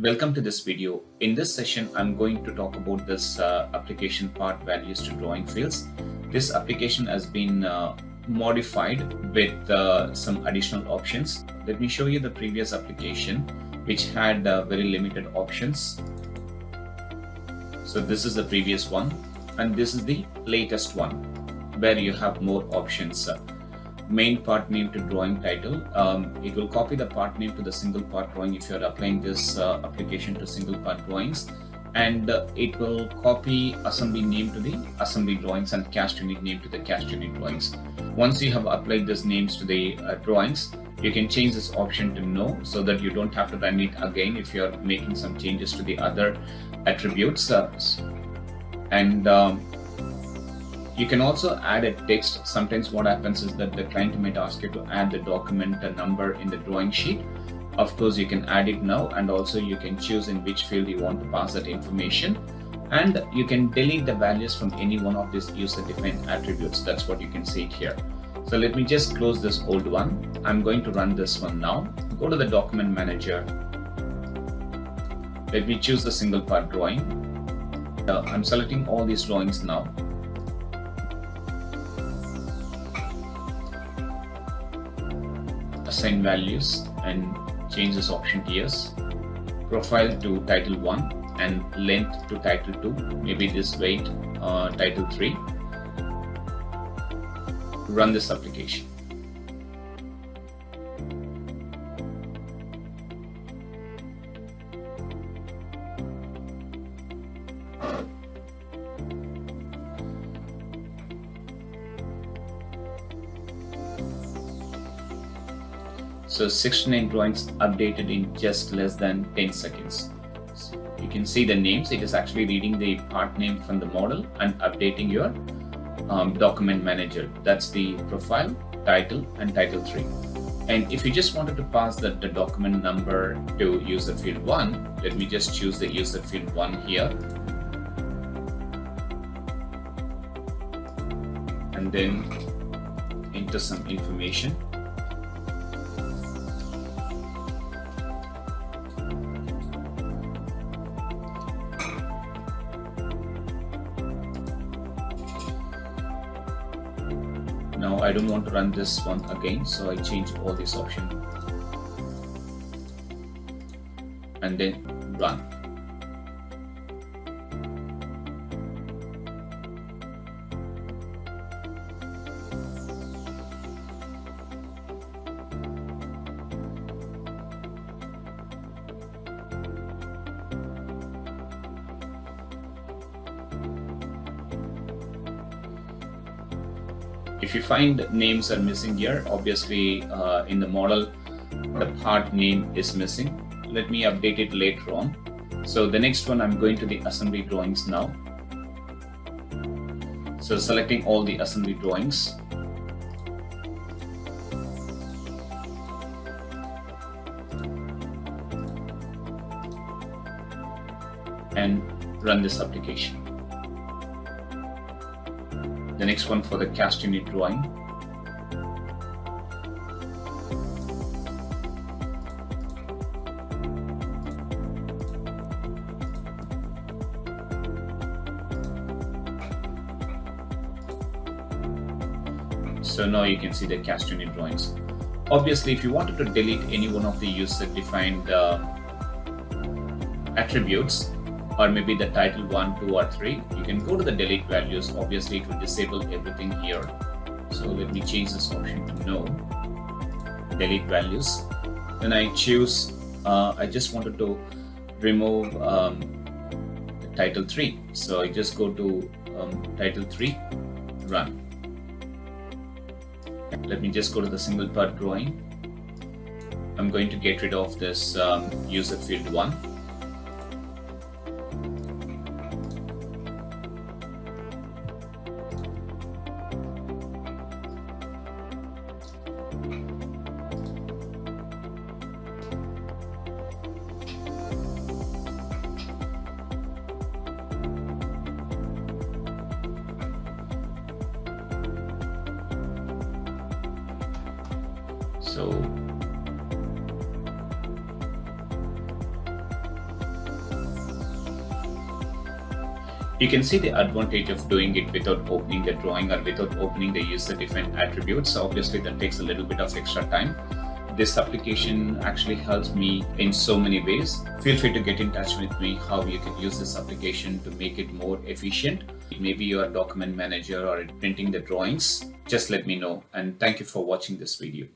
Welcome to this video. In this session, I'm going to talk about this application part values to drawing fields. This application has been modified with some additional options. Let me show you the previous application, which had very limited options. So this is the previous one, and this is the latest one, where you have more options. Main part name to drawing title. It will copy the part name to the single part drawing if you are applying this application to single part drawings, and it will copy assembly name to the assembly drawings and cast unit name to the cast unit drawings. Once you have applied these names to the drawings, you can change this option to no, so that you don't have to run it again if you are making some changes to the other attributes. You can also add a text. Sometimes what happens is that the client might ask you to add the document number in the drawing sheet. Of course, you can add it now, and also you can choose in which field you want to pass that information. And you can delete the values from any one of these user-defined attributes. That's what you can see it here. So let me just close this old one. I'm going to run this one now. Go to the document manager. Let me choose the single part drawing. I'm selecting all these drawings now. Assign values and change this option to yes. Profile to title 1 and length to title 2. Maybe this weight title 3. Run this application. So 69 drawings updated in just less than 10 seconds. So you can see the names. It is actually reading the part name from the model and updating your document manager. That's the profile, title, and title 3. And if you just wanted to pass the document number to user field 1, let me just choose the user field 1 here. And then enter some information. Now I don't want to run this one again, so I change all these options and then run. If you find names are missing here, obviously in the model, the part name is missing. Let me update it later on. So the next one, I'm going to the assembly drawings now. So selecting all the assembly drawings. And run this application. The next one for the cast unit drawing. So now you can see the cast unit drawings. Obviously, if you wanted to delete any one of the user-defined attributes, or maybe the title 1, 2, or 3, you can go to the delete values. Obviously, it will disable everything here. So let me change this option to no. Delete values. Then I choose, I just wanted to remove the title 3. So I just go to title 3, run. Let me just go to the single part drawing. I'm going to get rid of this user field 1. So You can see the advantage of doing it without opening the drawing or without opening the user-defined attributes. Obviously, that takes a little bit of extra time. This application actually helps me in so many ways. Feel free to get in touch with me how you can use this application to make it more efficient. Maybe you're a document manager or printing the drawings. Just let me know. And thank you for watching this video.